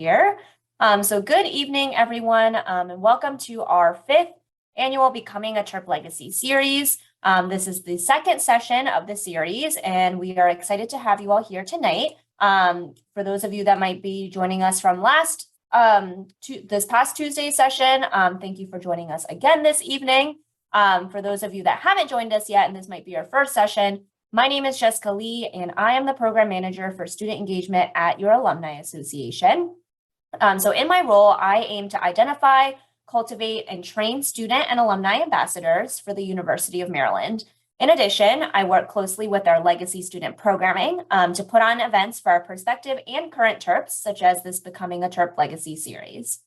here. So good evening, everyone, and welcome to our 5th annual Becoming a Terp Legacy series. This is the second session of the series, and we are excited to have you all here tonight. For those of you that might be joining us from this past Tuesday session, thank you for joining us again this evening. For those of you that haven't joined us yet, and this might be your first session, my name is Jessica Lee, and I am the Program Manager for Student Engagement at your Alumni Association. So in my role, I aim to identify, cultivate, and train student and alumni ambassadors for the University of Maryland. In addition, I work closely with our legacy student programming to put on events for our prospective and current Terps, such as this Becoming a Terp Legacy series.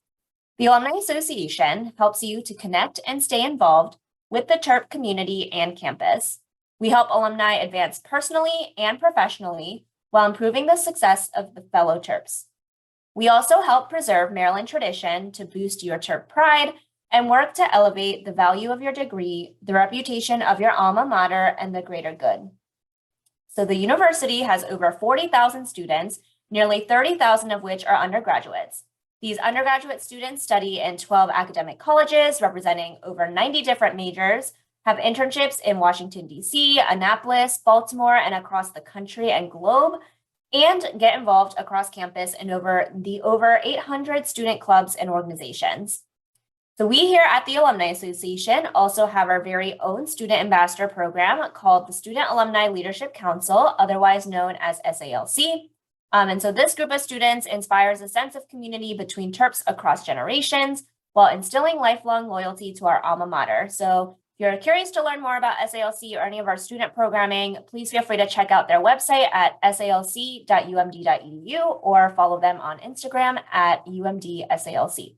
The Alumni Association helps you to connect and stay involved with the Terp community and campus. We help alumni advance personally and professionally while improving the success of the fellow Terps. We also help preserve Maryland tradition to boost your Terp pride and work to elevate the value of your degree, the reputation of your alma mater, and the greater good. So the university has over 40,000 students, nearly 30,000 of which are undergraduates. These undergraduate students study in 12 academic colleges representing over 90 different majors, have internships in Washington, D.C., Annapolis, Baltimore, and across the country and globe, and get involved across campus in over 800 student clubs and organizations. So we here at the Alumni Association also have our very own student ambassador program called the Student Alumni Leadership Council, otherwise known as SALC. And so this group of students inspires a sense of community between Terps across generations while instilling lifelong loyalty to our alma mater. So if you're curious to learn more about SALC or any of our student programming, please feel free to check out their website at salc.umd.edu or follow them on Instagram at umdsalc.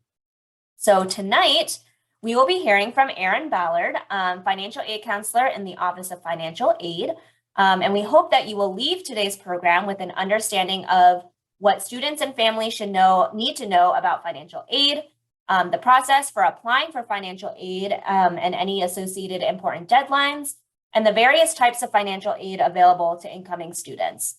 So tonight, we will be hearing from Erin Ballard, Financial Aid Counselor in the Office of Financial Aid. And we hope that you will leave today's program with an understanding of what students and families need to know about financial aid, the process for applying for financial aid and any associated important deadlines, and the various types of financial aid available to incoming students.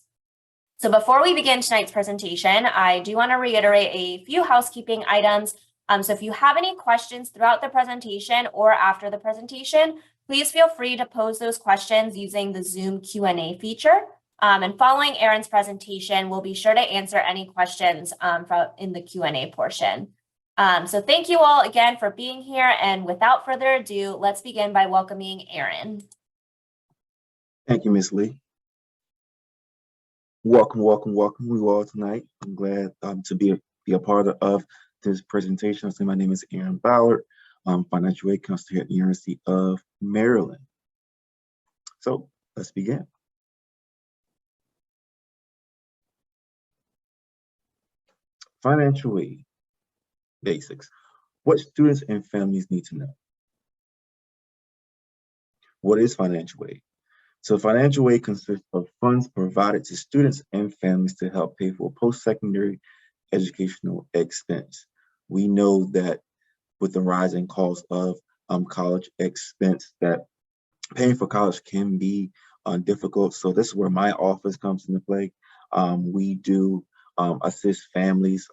So before we begin tonight's presentation, I do want to reiterate a few housekeeping items. So if you have any questions throughout the presentation or after the presentation, please feel free to pose those questions using the Zoom Q&A feature. And following Erin's presentation, we'll be sure to answer any questions in the Q&A portion. So thank you all again for being here. And without further ado, let's begin by welcoming Erin. Thank you, Ms. Lee. Welcome you all tonight. I'm glad to be a part of this presentation. So my name is Erin Ballard. I'm Financial Aid Counselor at the University of Maryland. So let's begin. Financial aid basics. What students and families need to know. What is financial aid? So financial aid consists of funds provided to students and families to help pay for post-secondary educational expense. We know that with the rising cost of college expense, that paying for college can be difficult. So this is where my office comes into play. We do assist families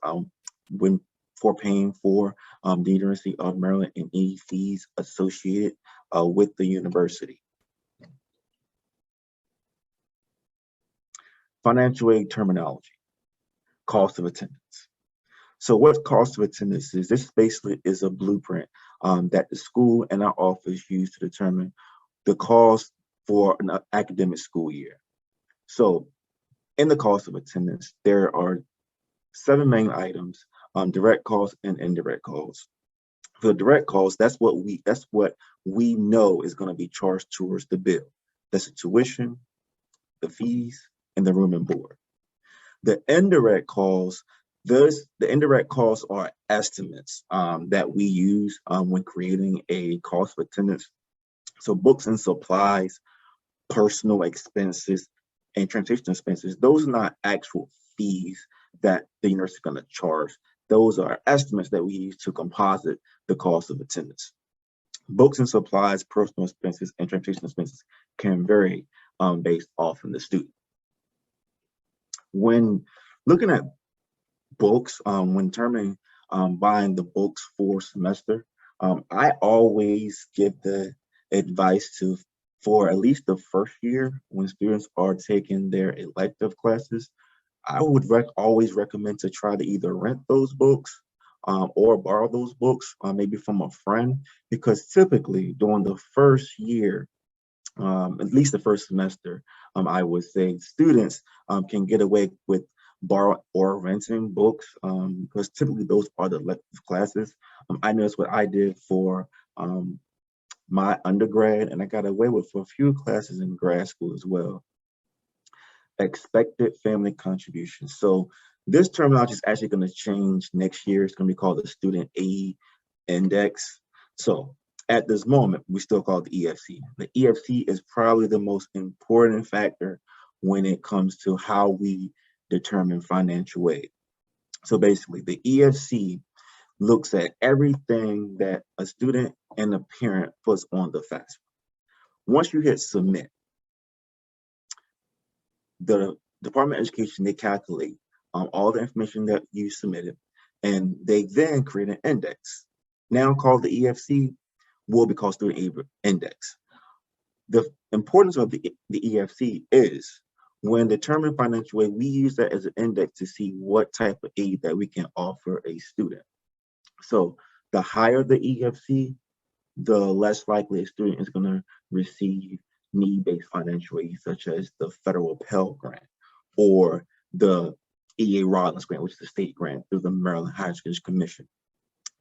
for paying for the University of Maryland and any fees associated with the university. Financial aid terminology, cost of attendance. So what cost of attendance is? This basically is a blueprint that the school and our office use to determine the cost for an academic school year. So in the cost of attendance, there are 7 main items: direct costs and indirect costs. For the direct costs, that's what we know is going to be charged towards the bill. That's the tuition, the fees, and the room and board. The indirect costs, the indirect costs are estimates that we use when creating a cost of attendance. So books and supplies, personal expenses, and transportation expenses, those are not actual fees that the university is going to charge. Those are estimates that we use to composite the cost of attendance. Books and supplies, personal expenses, and transportation expenses can vary based off of the student. When looking at books, when determining buying the books for semester, I always give the advice to, for at least the first year when students are taking their elective classes, I would always recommend to try to either rent those books or borrow those books, maybe from a friend, because typically during the first year, at least the first semester, I would say students can get away with borrow or renting books because typically those are the elective classes. I know that's what I did for my undergrad, and I got away with for a few classes in grad school as well. Expected family contribution. So this terminology is actually going to change next year. It's going to be called the student aid index. So at this moment, we still call it the EFC. The EFC is probably the most important factor when it comes to how we determine financial aid. So basically, the EFC looks at everything that a student and a parent puts on the FAFSA. Once you hit submit, the Department of Education, they calculate all the information that you submitted, and they then create an index, now called the EFC, will be called Student Aid Index. The importance of the EFC is when determining financial aid, we use that as an index to see what type of aid that we can offer a student. So the higher the EFC, the less likely a student is going to receive need-based financial aid, such as the federal Pell Grant or the E.A. Rollins Grant, which is a state grant through the Maryland Higher Education Commission.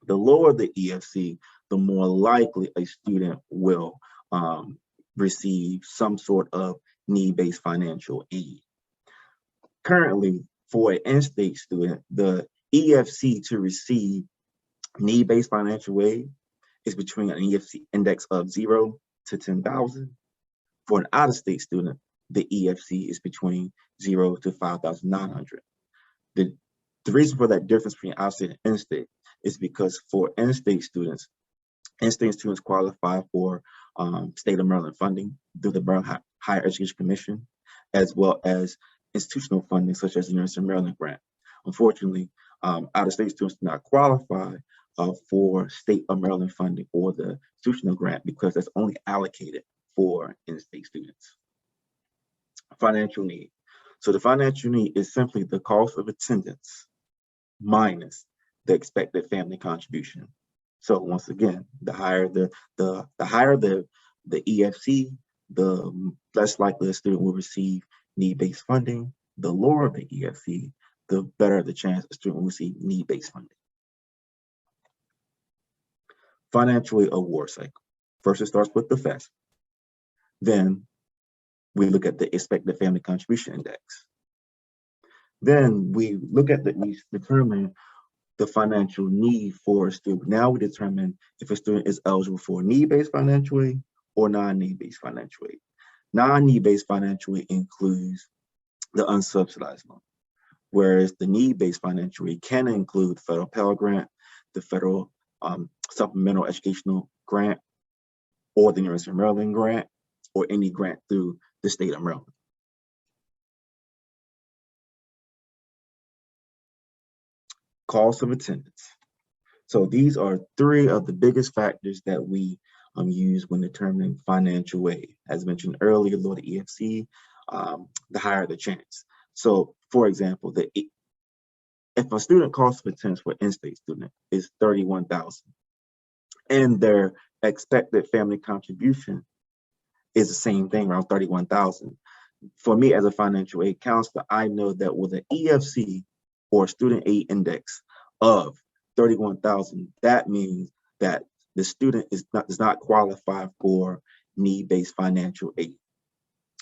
The lower the EFC, the more likely a student will receive some sort of need-based financial aid. Currently, for an in-state student, the EFC to receive need-based financial aid is between an EFC index of 0 to 10,000. For an out-of-state student, the EFC is between 0 to 5,900. The reason for that difference between out-of-state and in-state is because for in-state students qualify for state of Maryland funding through the Maryland Higher Education Commission, as well as institutional funding such as the University of Maryland grant. Unfortunately, out-of-state students do not qualify for state of Maryland funding or the institutional grant because that's only allocated for in-state students. Financial need. So the financial need is simply the cost of attendance minus the expected family contribution. So once again, the higher the EFC, the less likely a student will receive need-based funding. The lower the EFC, the better the chance a student will receive need-based funding. Financial aid award cycle. First, it starts with the FAFSA. Then we look at the expected family contribution index. Then we look at we determine the financial need for a student. Now we determine if a student is eligible for need-based financial aid or non-need-based financial aid. Non-need-based financial aid includes the unsubsidized loan, whereas the need-based financial aid can include the federal Pell Grant, the federal supplemental educational grant, or the University of Maryland grant, or any grant through the state of Maryland. Cost of attendance. So these are three of the biggest factors that we use when determining financial aid. As mentioned earlier, lower the EFC, the higher the chance. So for example, if a student cost of attendance for in-state student is $31,000 and their expected family contribution is the same thing, around $31,000. For me as a financial aid counselor, I know that with an EFC or student aid index of 31,000, that means that the student does not qualify for need-based financial aid.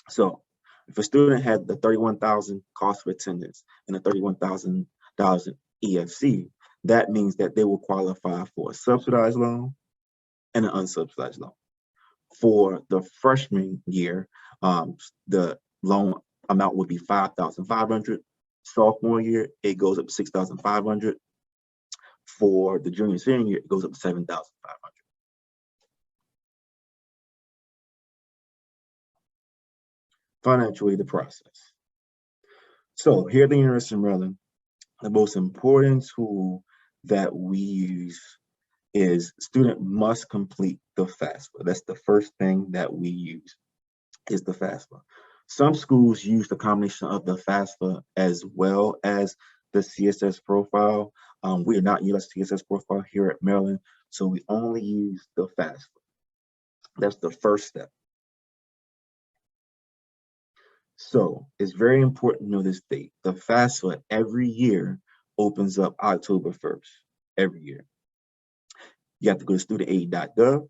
So if a student had the 31,000 cost of attendance and a $31,000 EFC, that means that they will qualify for a subsidized loan and an unsubsidized loan. For the freshman year, the loan amount would be $5,500. Sophomore year, it goes up to $6,500. For the junior senior year, it goes up to $7,500. Financial aid process. So here at the University of Maryland, The most important tool that we use is student must complete the FAFSA. That's the first thing that we use is the FAFSA. Some schools use the combination of the FAFSA as well as the CSS profile. We are not using CSS profile here at Maryland, so we only use the FAFSA. That's the first step. So it's very important to know this date. The FAFSA every year opens up October 1st, every year. You have to go to studentaid.gov,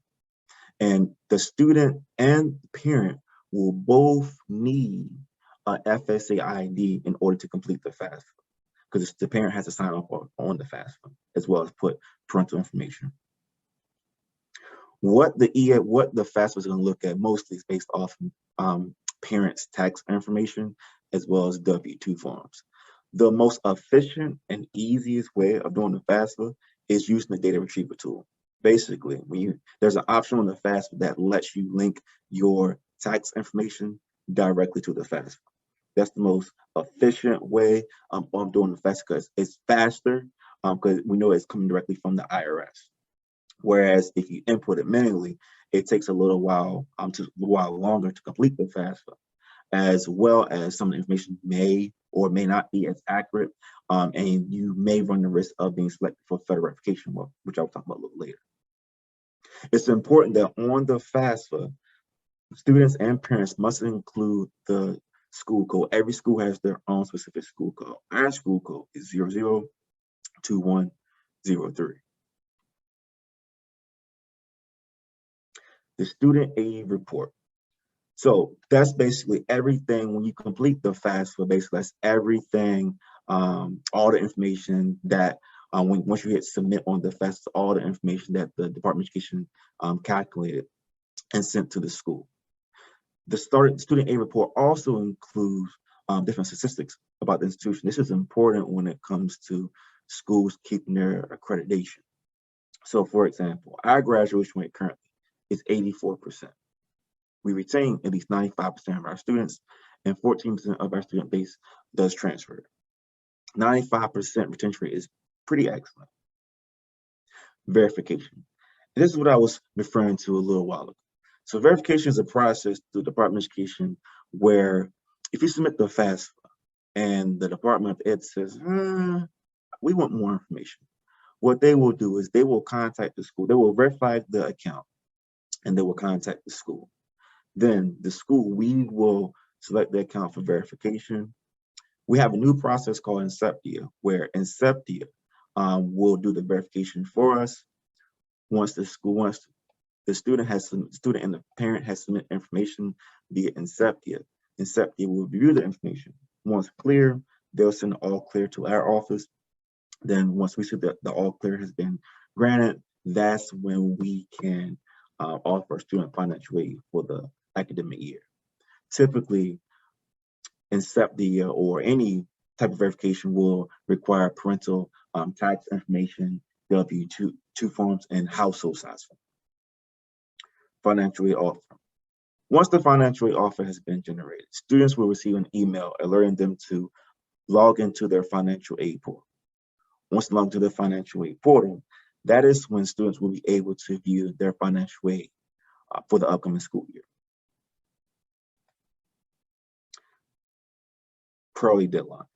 and the student and parent will both need a FSA ID in order to complete the FAFSA, because the parent has to sign off on the FAFSA as well as put parental information. What the FAFSA is going to look at mostly is based off parents' tax information as well as W-2 forms. The most efficient and easiest way of doing the FAFSA is using the data retrieval tool. Basically, there's an option on the FAFSA that lets you link your tax information directly to the FAFSA. That's the most efficient way of doing the FAFSA because it's faster because we know it's coming directly from the IRS. Whereas if you input it manually, it takes a little while longer to complete the FAFSA, as well as some of the information may or may not be as accurate, and you may run the risk of being selected for federal verification, which I'll talk about a little later. It's important that on the FAFSA, students and parents must include the school code. Every school has their own specific school code. Our school code is 002103. The student aid report. So that's basically everything. When you complete the FAFSA, basically that's everything, all the information that once you hit submit on the FAFSA, all the information that the Department of Education calculated and sent to the school. The student aid report also includes different statistics about the institution. This is important when it comes to schools keeping their accreditation. So for example, our graduation rate currently is 84%. We retain at least 95% of our students, and 14% of our student base does transfer. 95% retention rate is pretty excellent. Verification. And this is what I was referring to a little while ago. So verification is a process through the Department of Education where if you submit the FAFSA and the Department of Ed says, we want more information, what they will do is they will contact the school. They will verify the account and they will contact the school. Then the school, we will select the account for verification. We have a new process called Inceptia, where Inceptia will do the verification for us. Once the student and the parent has submitted information via Inceptia, Inceptia will review the information. Once clear, they'll send all clear to our office. Then once we see that the all clear has been granted, that's when we can offer student financial aid for the academic year. Typically, Inceptia or any type of verification will require parental tax information, W-2 forms, and household size form. Financial aid offer. Once the financial aid offer has been generated, students will receive an email alerting them to log into their financial aid portal. Once they log into their financial aid portal, that is when students will be able to view their financial aid for the upcoming school year. Priority deadline.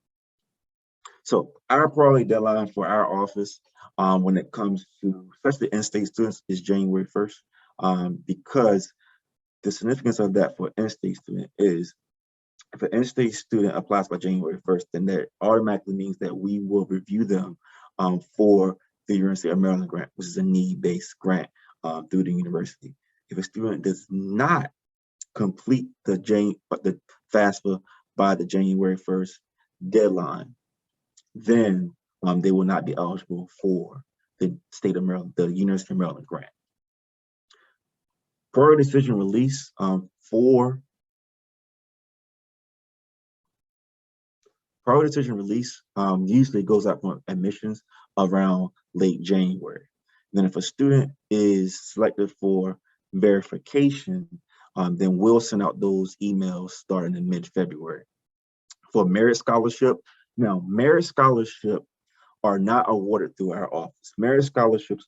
So our priority deadline for our office when it comes to especially in-state students is January 1st, because the significance of that for in-state student is if an in-state student applies by January 1st, then that automatically means that we will review them for the University of Maryland grant, which is a need-based grant through the university. If a student does not complete the FAFSA by the January 1st deadline, then they will not be eligible for the state of Maryland, the University of Maryland grant. Priority decision release priority decision release usually goes out for admissions around late January. Then if a student is selected for verification, then we'll send out those emails starting in mid-February. For merit scholarship, Now, merit scholarships are not awarded through our office. Merit scholarships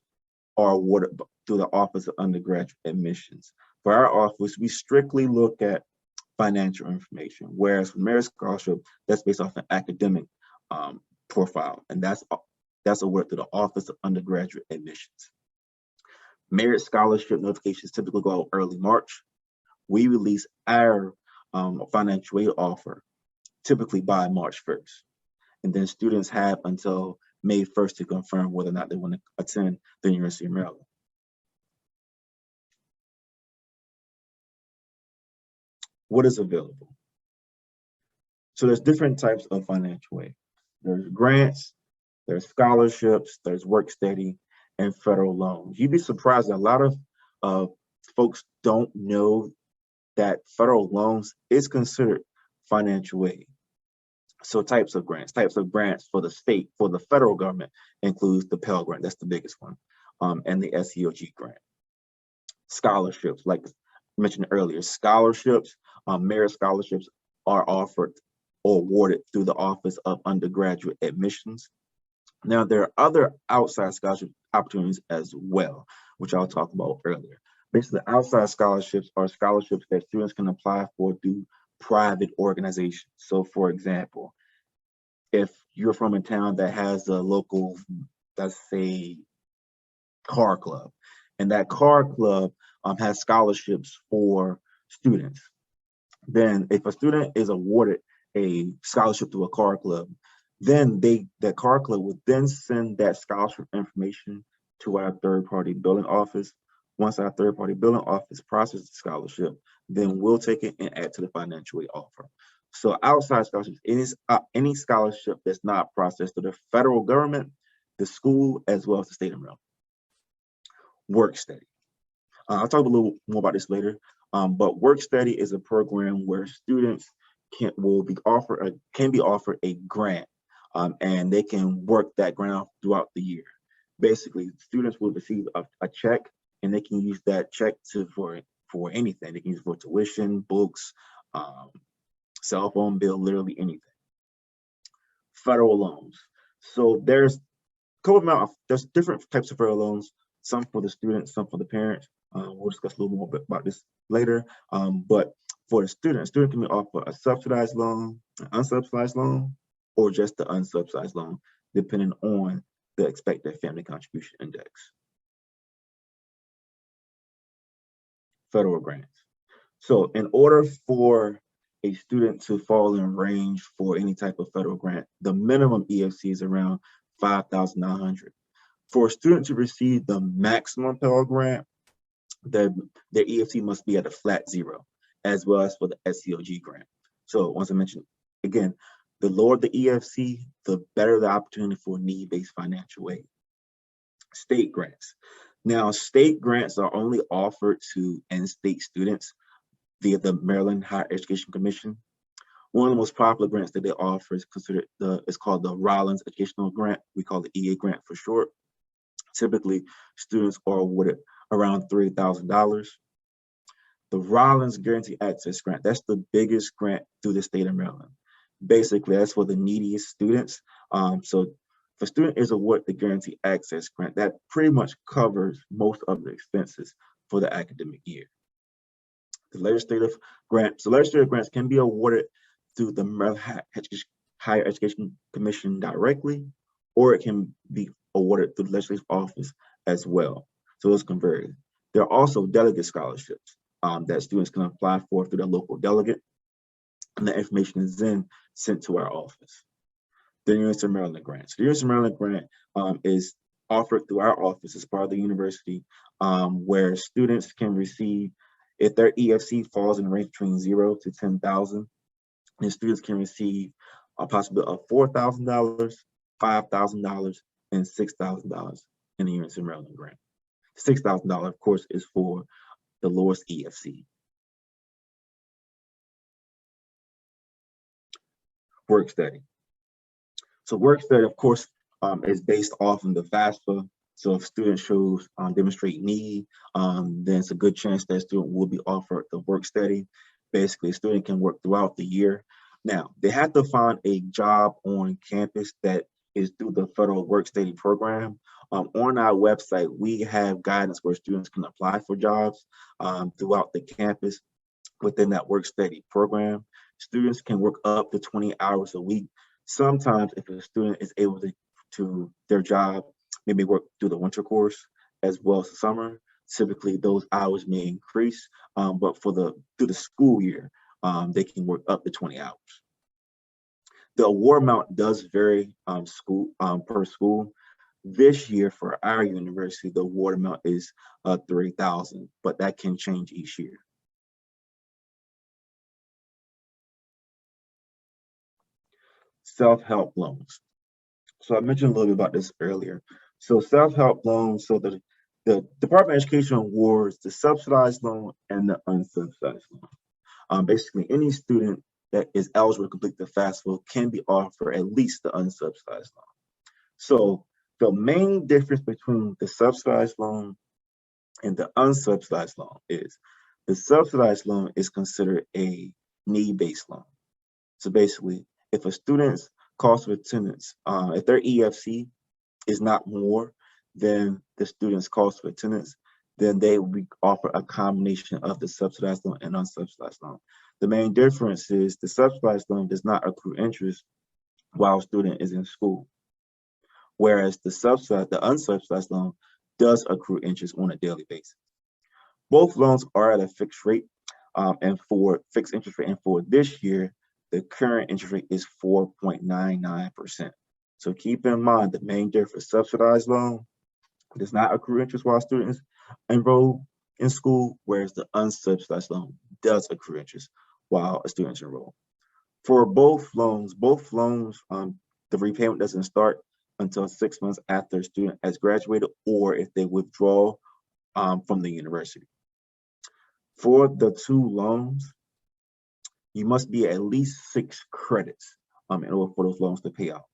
are awarded through the Office of Undergraduate Admissions. For our office, we strictly look at financial information, whereas for merit scholarship, that's based off an academic profile, and that's awarded through the Office of Undergraduate Admissions. Merit scholarship notifications typically go out early March. We release our financial aid offer typically by March 1st. And then students have until May 1st to confirm whether or not they want to attend the University of Maryland. What is available? So there's different types of financial aid. There's grants, there's scholarships, there's work study, and federal loans. You'd be surprised that a lot of folks don't know that federal loans is considered financial aid. So types of grants for the state, for the federal government includes the Pell Grant, that's the biggest one, and the SEOG grant. Scholarships, like I mentioned earlier, merit scholarships are offered or awarded through the Office of Undergraduate Admissions. Now, there are other outside scholarship opportunities as well, which I'll talk about earlier. Basically, outside scholarships are scholarships that students can apply for through private organizations. So, for example, if you're from a town that has a local, let's say, car club, and that car club has scholarships for students, then if a student is awarded a scholarship through a car club, then that car club would then send that scholarship information to our third-party billing office. Once our third-party billing office processes the scholarship, then we'll take it and add to the financial aid offer. So outside scholarships, any scholarship that's not processed through the federal government, the school, as well as the state of Maryland. Work study. I'll talk a little more about this later, but work study is a program where students can be offered a grant, and they can work that grant out throughout the year. Basically, students will receive a check, and they can use that check for anything. They can use it for tuition, books, cell phone bill, literally anything. Federal loans. So there's different types of federal loans, some for the students, some for the parents. We'll discuss a little more about this later. But for the student can be offered a subsidized loan, an unsubsidized loan, or just the unsubsidized loan, depending on the expected family contribution index. Federal grants. So in order for a student to fall in range for any type of federal grant, the minimum EFC is around 5,900. For a student to receive the maximum Pell Grant, their EFC must be at a flat 0, as well as for the SEOG grant. So once I mentioned, again, the lower the EFC, the better the opportunity for need-based financial aid. State grants. Now, state grants are only offered to in-state students via the Maryland Higher Education Commission. One of the most popular grants that they offer is called the Rollins Educational Grant. We call it EA grant for short. Typically, students are awarded around $3,000. The Rollins Guaranteed Access Grant, that's the biggest grant through the state of Maryland. Basically, that's for the neediest students. So if a student is awarded the Guaranteed Access Grant, that pretty much covers most of the expenses for the academic year. The legislative grants. So legislative grants can be awarded through the Maryland Higher Education Commission directly, or it can be awarded through the legislative office as well. So those can vary. There are also delegate scholarships that students can apply for through their local delegate, and the information is then sent to our office. The University of Maryland grant. So the University of Maryland grant is offered through our office as part of the university, where students can receive, if their EFC falls in the range between 0 to 10,000, then students can receive a possibility of $4,000, $5,000, and $6,000 in the University of Maryland grant. $6,000, of course, is for the lowest EFC. Work study. So work study, of course, is based off of the FAFSA. So if students demonstrate need, then it's a good chance that student will be offered the work study. Basically, a student can work throughout the year. Now, they have to find a job on campus that is through the federal work study program. On our website, we have guidance where students can apply for jobs throughout the campus within that work study program. Students can work up to 20 hours a week. Sometimes if a student is able to their job, maybe work through the winter course as well as the summer, typically those hours may increase, but through the school year, they can work up to 20 hours. The award amount does vary per school. This year for our university, the award amount is $3,000, but that can change each year. Self-help loans. So I mentioned a little bit about this earlier. So self-help loans, so the Department of Education awards the subsidized loan and the unsubsidized loan. Basically, any student that is eligible to complete the FAFSA can be offered at least the unsubsidized loan. So the main difference between the subsidized loan and the unsubsidized loan is the subsidized loan is considered a need-based loan. So basically, if a student's cost of attendance, if their EFC is not more than the student's cost of attendance, then they will offer a combination of the subsidized loan and unsubsidized loan. The main difference is the subsidized loan does not accrue interest while a student is in school, whereas the unsubsidized loan does accrue interest on a daily basis. Both loans are at a fixed rate and for fixed interest rate, and for this year, the current interest rate is 4.99%. So keep in mind the main difference: subsidized loan does not accrue interest while students enroll in school, whereas the unsubsidized loan does accrue interest while a student's enrolled. For both loans, the repayment doesn't start until 6 months after a student has graduated or if they withdraw from the university. For the two loans, you must be at least 6 credits in order for those loans to pay out.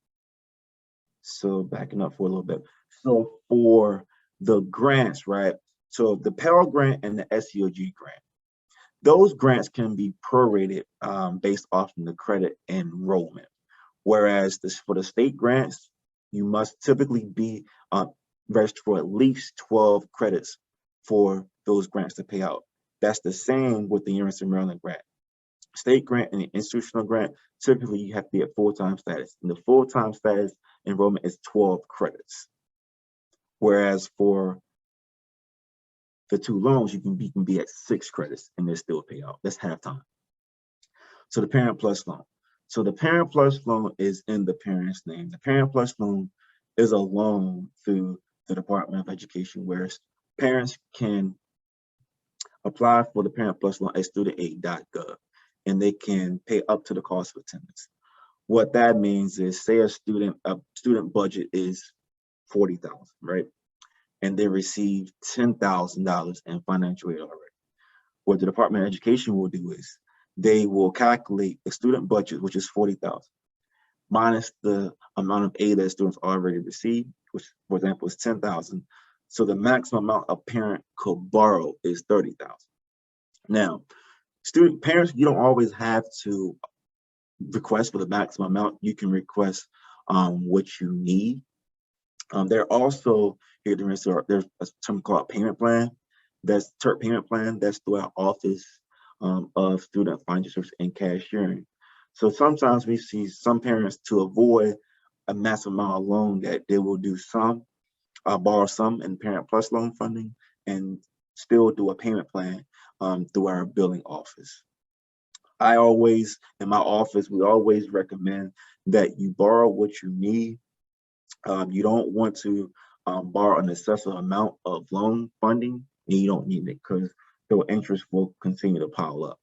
So backing up for a little bit. So for the grants, right? So the Pell Grant and the SEOG grant, those grants can be prorated based off of the credit enrollment. Whereas for the state grants, you must typically be registered for at least 12 credits for those grants to pay out. That's the same with the University of Maryland grant. State grant and the institutional grant, typically you have to be at full-time status. And the full-time status enrollment is 12 credits. Whereas for the two loans, you can be at 6 credits and they still pay out. That's half-time. So the Parent Plus loan. So the Parent Plus loan is in the parent's name. The Parent Plus loan is a loan through the Department of Education where parents can apply for the Parent Plus loan at studentaid.gov and they can pay up to the cost of attendance. What that means is, say a student budget is $40,000, right? And they receive $10,000 in financial aid already. What the Department of Education will do is they will calculate the student budget, which is $40,000, minus the amount of aid that students already received, which, for example, is $10,000. So the maximum amount a parent could borrow is $30,000. Now, parents, you don't always have to request for the maximum amount. You can request what you need. There also here there's a term called payment plan. That's Terp payment plan. That's through our Office of Student Financial Services and Cashiering. So sometimes we see some parents, to avoid a massive amount of loan, that they will do borrow some in Parent Plus loan funding and still do a payment plan through our billing office. In my office, we always recommend that you borrow what you need. You don't want to borrow an excessive amount of loan funding, and you don't need it because the interest will continue to pile up.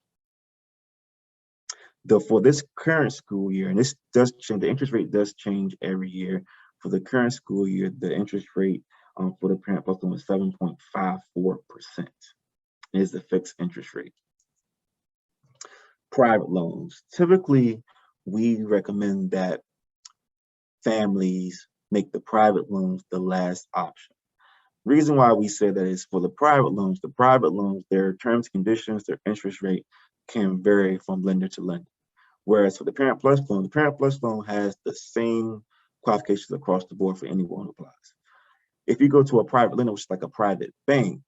For this current school year, and this does change, the interest rate does change every year. For the current school year, the interest rate for the Parent Plus loan is 7.54%. Is the fixed interest rate. Private loans. Typically, we recommend that families make the private loans the last option. Reason why we say that is for the private loans, their terms, conditions, their interest rate can vary from lender to lender. Whereas for the Parent Plus loan, the Parent Plus loan has the same qualifications across the board for anyone who applies. If you go to a private lender, which is like a private bank,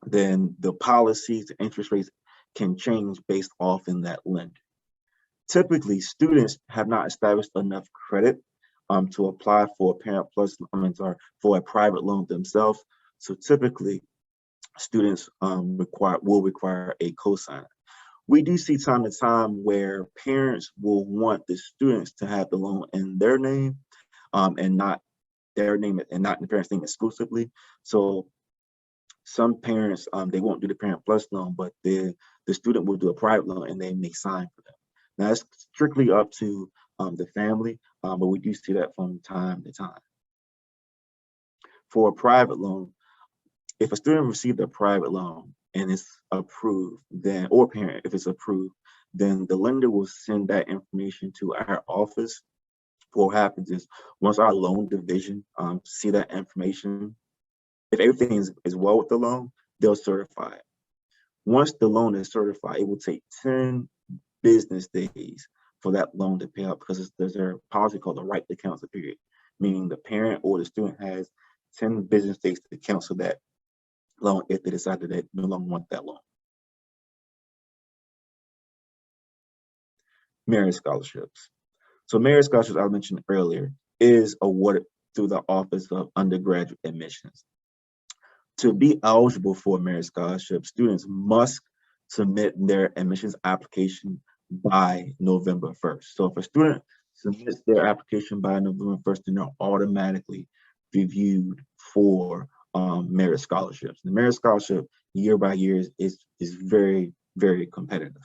then the policies, the interest rates can change based off in that lender. Typically, students have not established enough credit to apply for a Parent Plus, for a private loan themselves. So typically, students will require a cosigner. We do see time to time where parents will want the students to have the loan in their name and not their name and not the parent's name exclusively. So some parents, they won't do the Parent Plus loan, but the student will do a private loan and they may sign for them. Now, it's strictly up to the family, but we do see that from time to time. For a private loan, if a student received a private loan and it's approved, then, or parent, if it's approved, then the lender will send that information to our office. What happens is once our loan division see that information, if everything is well with the loan, they'll certify it. Once the loan is certified, it will take 10 business days for that loan to pay out because there's a policy called the right to cancel period, meaning the parent or the student has 10 business days to cancel that loan if they decide that they no longer want that loan. Merit scholarships. So merit scholarships, I mentioned earlier, is awarded through the Office of Undergraduate Admissions. To be eligible for a merit scholarship, students must submit their admissions application by November 1st. So if a student submits their application by November 1st, then they're automatically reviewed for merit scholarships. The merit scholarship year by year is very, very competitive.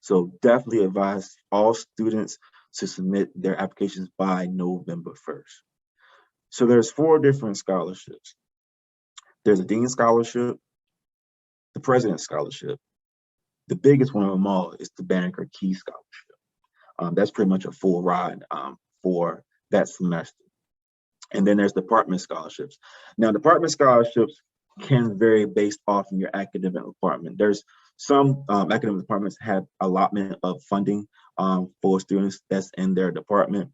So definitely advise all students to submit their applications by November 1st. So there's 4 different scholarships. There's a Dean Scholarship, the President's Scholarship. The biggest one of them all is the Banneker Key Scholarship. That's pretty much a full ride for that semester. And then there's department scholarships. Now, department scholarships can vary based off of your academic department. There's some academic departments have allotment of funding for students that's in their department.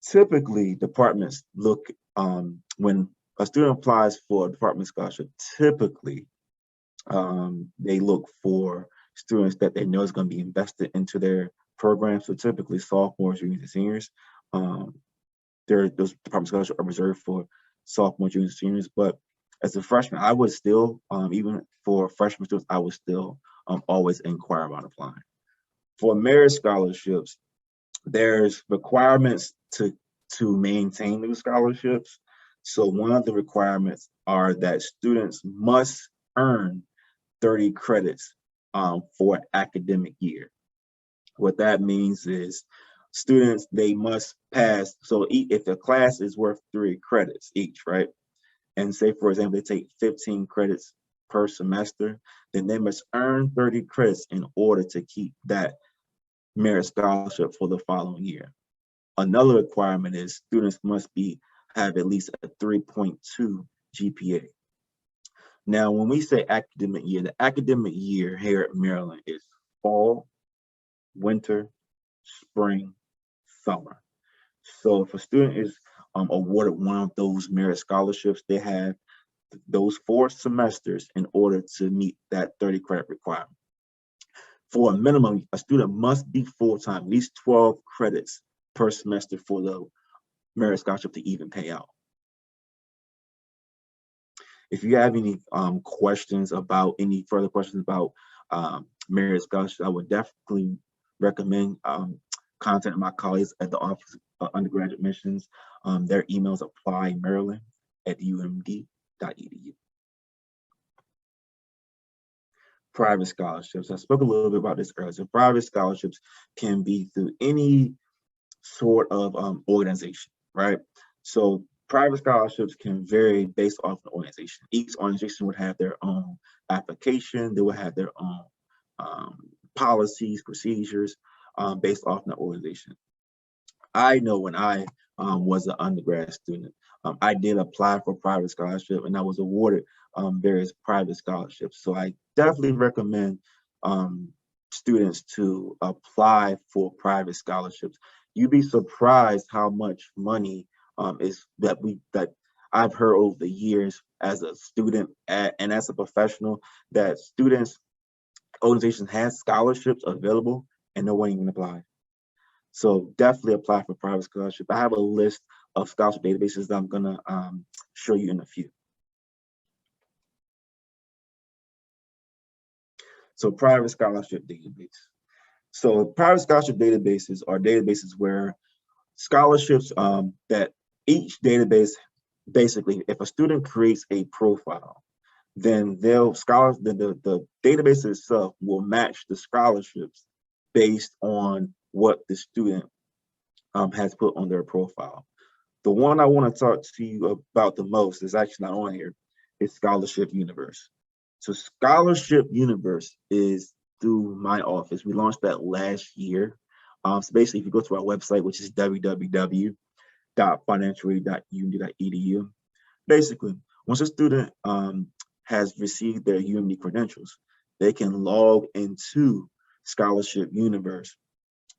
Typically, departments look, when a student applies for a department scholarship, typically they look for students that they know is going to be invested into their program. So typically sophomores, juniors, and seniors. Those department scholarships are reserved for sophomore, juniors, and seniors. But as a freshman, I would still, even for freshman students, I would still always inquire about applying. For merit scholarships, there's requirements to maintain those scholarships. So one of the requirements are that students must earn 30 credits for an academic year. What that means is students, they must pass. So if a class is worth 3 credits each, right? And say, for example, they take 15 credits per semester, then they must earn 30 credits in order to keep that merit scholarship for the following year. Another requirement is students must have at least a 3.2 GPA. Now, when we say academic year, the academic year here at Maryland is fall, winter, spring, summer. So if a student is awarded one of those merit scholarships, they have those 4 semesters in order to meet that 30 credit requirement. For a minimum, a student must be full-time, at least 12 credits per semester for the merit scholarship to even pay out. If you have any further questions about merit scholarships, I would definitely recommend contacting my colleagues at the Office of Undergraduate Admissions. Their emails applymaryland@umd.edu. Private scholarships. I spoke a little bit about this earlier. So private scholarships can be through any sort of organization, right? So private scholarships can vary based off the organization. Each organization would have their own application. They would have their own policies, procedures based off the organization. I know when I was an undergrad student, I did apply for private scholarship and I was awarded various private scholarships. So I definitely recommend students to apply for private scholarships. You'd be surprised how much money is that I've heard over the years as a student and as a professional, that students organizations has scholarships available and no one even applied. So definitely apply for private scholarship. I have a list of scholarship databases that I'm gonna show you in a few. So private scholarship database. So private scholarship databases are databases where scholarships that each database, basically, if a student creates a profile, then the database itself will match the scholarships based on what the student has put on their profile. The one I want to talk to you about the most is actually not on here. It's Scholarship Universe. So Scholarship Universe is through my office. We launched that last year. So basically, if you go to our website, which is www.financialaid.umd.edu, basically, once a student has received their UMD credentials, they can log into Scholarship Universe,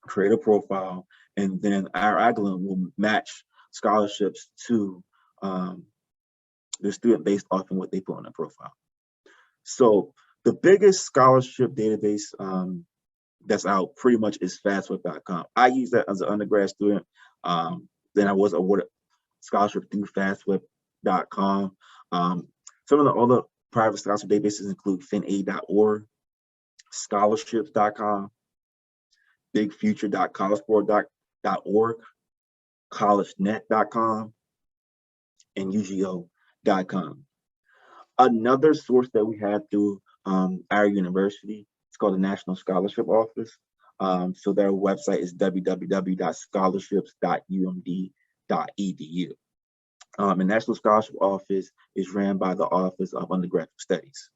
create a profile, and then our algorithm will match scholarships to the student based off of what they put on their profile. So the biggest scholarship database that's out pretty much is fastweb.com. I use that as an undergrad student. Then I was awarded scholarship through fastweb.com. Some of the other private scholarship databases include finaid.org, scholarships.com, bigfuture.collegeboard.org, collegenet.com, and UGO.com. Another source that we have through our university, it's called the National Scholarship Office. So their website is www.scholarships.umd.edu. The National Scholarship Office is ran by the Office of Undergraduate Studies.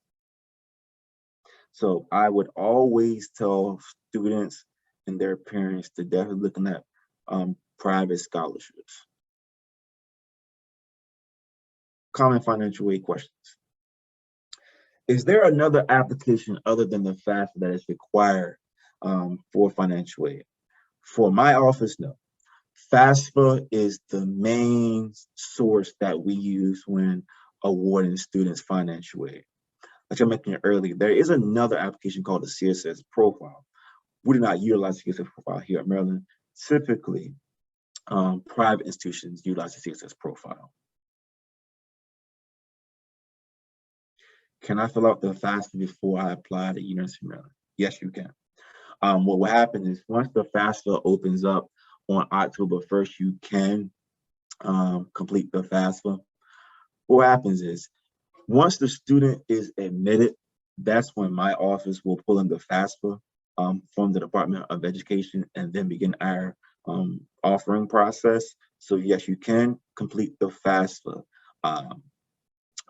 So I would always tell students and their parents to definitely looking at private scholarships. Common financial aid questions. Is there another application other than the FAFSA that is required for financial aid? For my office, no. FAFSA is the main source that we use when awarding students financial aid. Like I mentioned earlier, there is another application called the CSS profile. We do not utilize the CSS profile here at Maryland. Typically, private institutions utilize the CSS profile. Can I fill out the FAFSA before I apply to University of Maryland? Yes, you can. What will happen is once the FAFSA opens up on October 1st, you can complete the FAFSA. What happens is once the student is admitted, that's when my office will pull in the FAFSA from the Department of Education and then begin our offering process. So yes, you can complete the FAFSA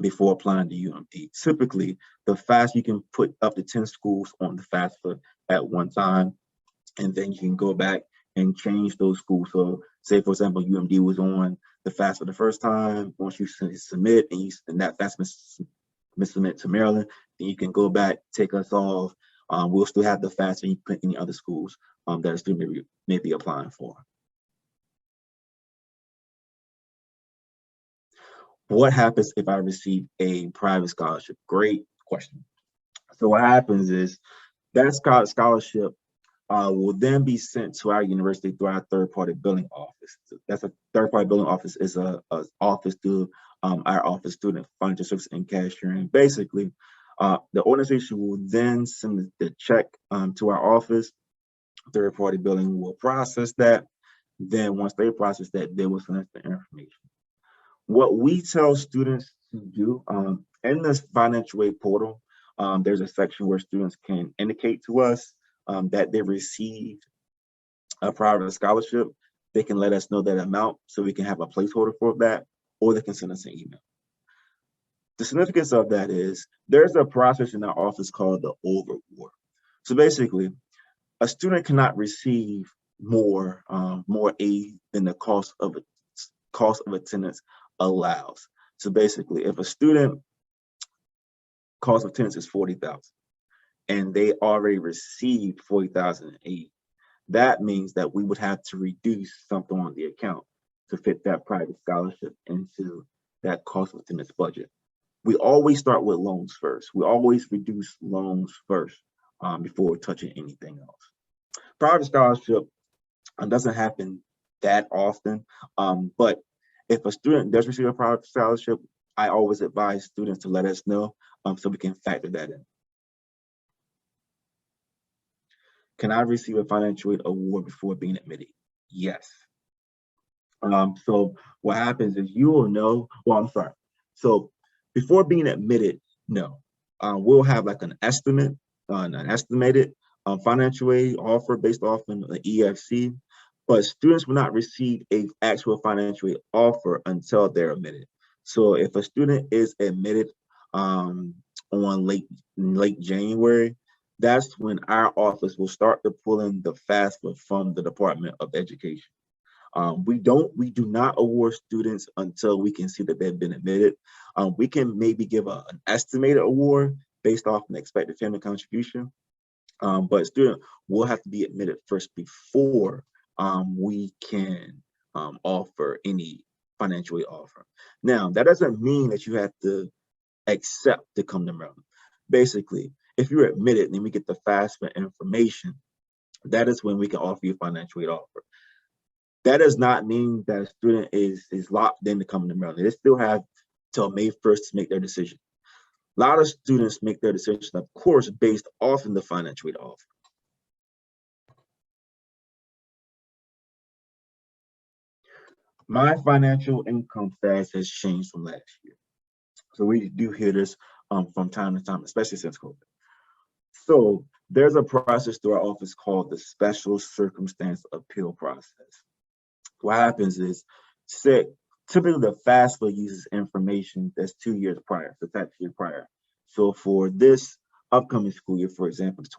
before applying to UMD. Typically, the FAFSA, you can put up to 10 schools on the FAFSA at one time, and then you can go back and change those schools. So say, for example, UMD was on the FAFSA the first time. Once you submit and that FAFSA submit to Maryland, then you can go back, take us off. We'll still have the FAFSA, and you can put any other schools that a student may be applying for. What happens if I receive a private scholarship? Great question. So what happens is that scholarship will then be sent to our university through our third-party billing office. So that's a third-party billing office is a office through our office, Student Financial Services and Cashiering. Basically, the organization will then send the check to our office. Third-party billing will process that. Then once they process that, they will send us the information. What we tell students to do in this financial aid portal, there's a section where students can indicate to us that they received a private scholarship. They can let us know that amount so we can have a placeholder for that, or they can send us an email. The significance of that is there's a process in our office called the overaward. So basically, a student cannot receive more aid than the cost of attendance allows. So basically, if a student cost of attendance is $40,000 and they already received 40,008, that means that we would have to reduce something on the account to fit that private scholarship into that cost of attendance budget. We always start with loans first. We always reduce loans first before touching anything else. Private scholarship doesn't happen that often, but if a student does receive a private scholarship, I always advise students to let us know so we can factor that in. Can I receive a financial aid award before being admitted? Yes. So what happens is you will know, well, I'm sorry. So before being admitted, no. We'll have like an estimate, an estimated financial aid offer based off an EFC, but students will not receive a actual financial aid offer until they're admitted. So if a student is admitted on late January, that's when our office will start to pull in the FAFSA from the Department of Education. We do not award students until we can see that they've been admitted. We can maybe give an estimated award based off an expected family contribution, but a student will have to be admitted first before we can offer any financial aid offer. Now, that doesn't mean that you have to accept to come to Maryland. Basically, if you're admitted and we get the FAFSA information, that is when we can offer you a financial aid offer. That does not mean that a student is locked in to come to Maryland. They still have till May 1st to make their decision. A lot of students make their decision, of course, based off of the financial aid offer. My financial income status has changed from last year. So we do hear this from time to time, especially since COVID. So there's a process through our office called the Special Circumstance Appeal process. What happens is, typically the FAFSA uses information that's 2 years prior, the tax year prior. So for this upcoming school year, for example, the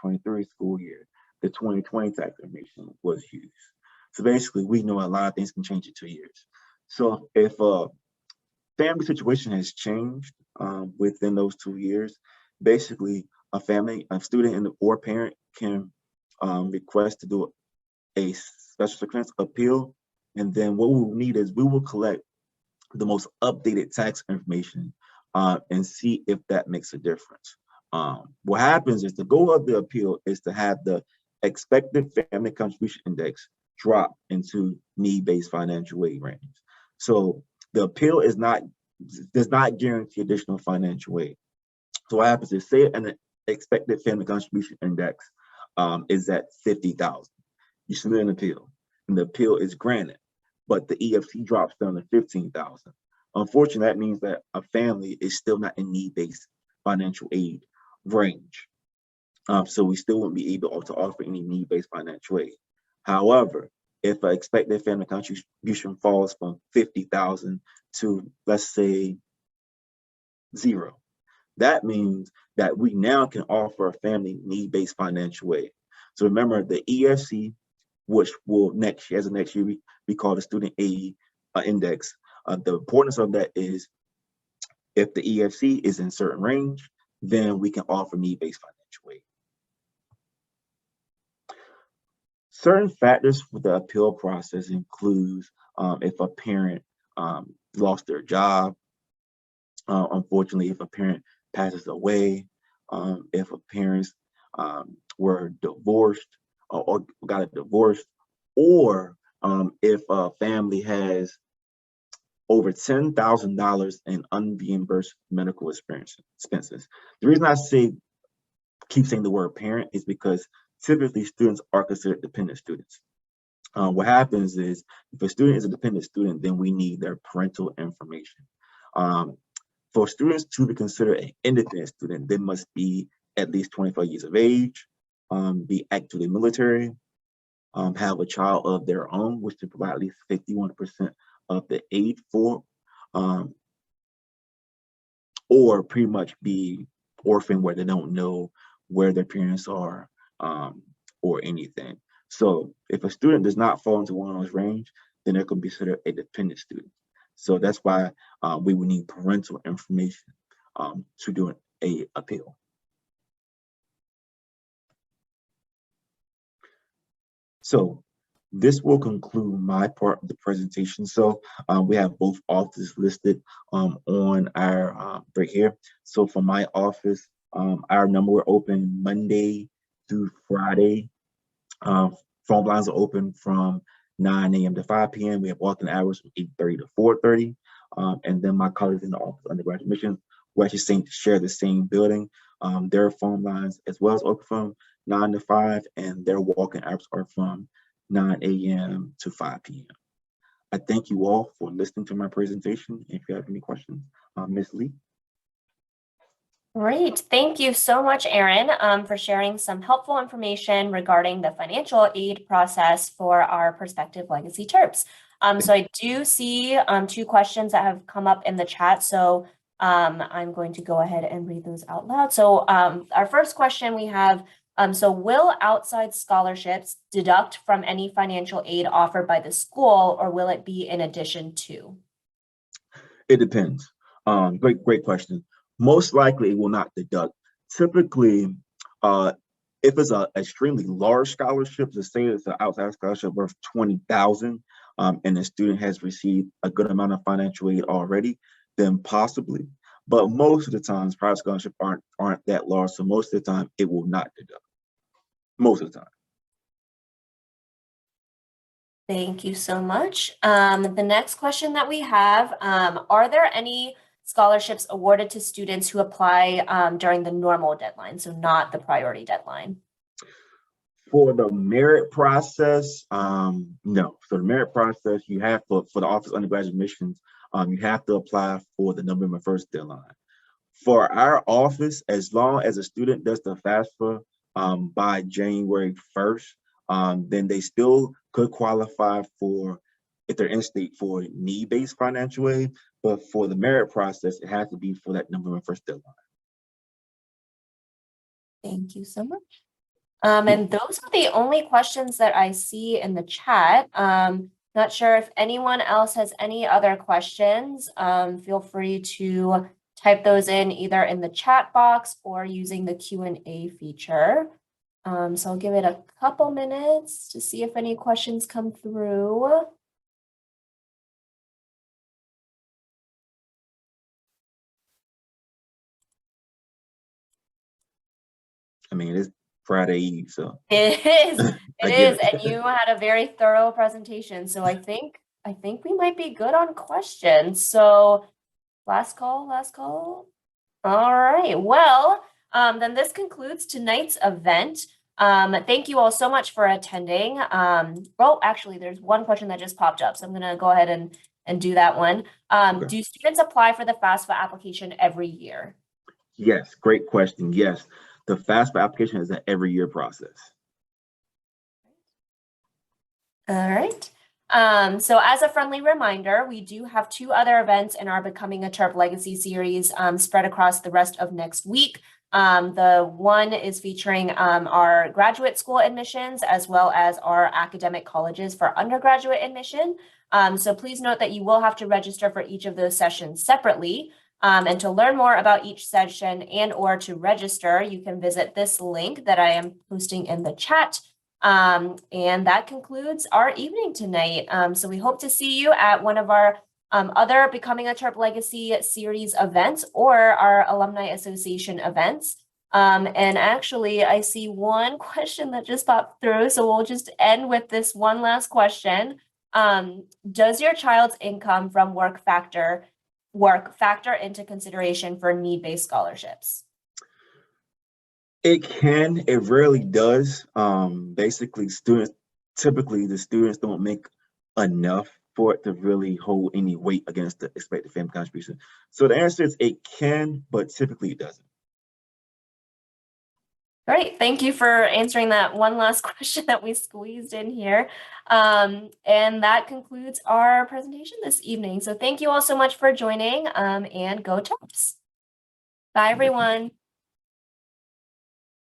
22-23 school year, the 2020 tax information was used. So basically, we know a lot of things can change in 2 years. So if a family situation has changed within those 2 years, basically a student or parent can request to do a special circumstance appeal, and then what we will need is we will collect the most updated tax information and see if that makes a difference. What happens is the goal of the appeal is to have the expected family contribution index drop into need-based financial aid range. So the appeal does not guarantee additional financial aid. So what happens is, say an expected family contribution index is at 50,000. You submit an appeal, and the appeal is granted, but the EFC drops down to 15,000. Unfortunately, that means that a family is still not in need-based financial aid range. So we still won't be able to offer any need-based financial aid. However, if an expected family contribution falls from 50,000 to, let's say, 0, that means that we now can offer a family need-based financial aid. So remember, the EFC, which will next year we call the student aid index. The importance of that is if the EFC is in certain range, then we can offer need-based financial aid. Certain factors for the appeal process includes if a parent lost their job, unfortunately, if a parent passes away, if a parents were divorced or got a divorce, or if a family has over $10,000 in unreimbursed medical expenses. The reason I keep saying the word parent is because typically students are considered dependent students. What happens is if a student is a dependent student, then we need their parental information. For students to be considered an independent student, they must be at least 25 years of age, be actively military, have a child of their own, which to provide at least 51% of the aid for, or pretty much be orphan where they don't know where their parents are or anything. So if a student does not fall into one of those range, then they're going to be considered a dependent student. So that's why we would need parental information to do an appeal. So this will conclude my part of the presentation. So we have both offices listed on our right here. So for my office, our number we're open Monday through Friday. Phone lines are open from 9 a.m. to 5 p.m. We have alternate hours from 8:30 to 4:30. And then my colleagues in the office of undergraduate admissions who actually share the same building. Their phone lines as well as open from 9 to 5, and their walk-in hours are from 9 a.m. to 5 p.m. I thank you all for listening to my presentation. If you have any questions, Ms. Lee. Great. Thank you so much, Aaron, for sharing some helpful information regarding the financial aid process for our prospective legacy Terps. So I do see two questions that have come up in the chat. So I'm going to go ahead and read those out loud. So our first question we have, so will outside scholarships deduct from any financial aid offered by the school, or will it be in addition to? It depends. Great question. Most likely it will not deduct. Typically, if it's an extremely large scholarship, let's say it's an outside scholarship worth 20,000, and the student has received a good amount of financial aid already, then possibly. But most of the times, private scholarships aren't that large, so most of the time it will not deduct. Most of the time. Thank you so much. The next question that we have, are there any scholarships awarded to students who apply during the normal deadline, so not the priority deadline? For the merit process, no. So the merit process, you have for the Office of Undergraduate Admissions, you have to apply for the November 1st deadline. For our office, as long as a student does the FAFSA by January 1st, then they still could qualify for, if they're in-state, for need-based financial aid. But for the merit process, it has to be for that November 1st deadline. Thank you so much. And those are the only questions that I see in the chat. Not sure if anyone else has any other questions. Feel free to type those in either in the chat box or using the Q&A feature. So I'll give it a couple minutes to see if any questions come through. I mean, it's Friday Eve, so. It is. I It get is. it. And you had a very thorough presentation. So I think we might be good on questions. So last call, last call. All right. Well, then this concludes tonight's event. Thank you all so much for attending. Well, actually, there's one question that just popped up, so I'm going to go ahead and do that one. Okay. Do students apply for the FAFSA application every year? Yes, great question. Yes, the FAFSA application is an every year process. All right. So as a friendly reminder, we do have two other events in our Becoming a Terp Legacy series spread across the rest of next week. The one is featuring our graduate school admissions as well as our academic colleges for undergraduate admission. So please note that you will have to register for each of those sessions separately. And to learn more about each session and or to register, you can visit this link that I am posting in the chat. And that concludes our evening tonight. So we hope to see you at one of our other Becoming a Terp Legacy series events or our Alumni Association events. And actually, I see one question that just popped through, so we'll just end with this one last question. Does your child's income from work factor into consideration for need-based scholarships? It can, it rarely does. Basically, typically the students don't make enough for it to really hold any weight against the expected family contribution. So the answer is it can, but typically it doesn't. Great. Thank you for answering that one last question that we squeezed in here. And that concludes our presentation this evening. So thank you all so much for joining and go Terps. Bye, everyone.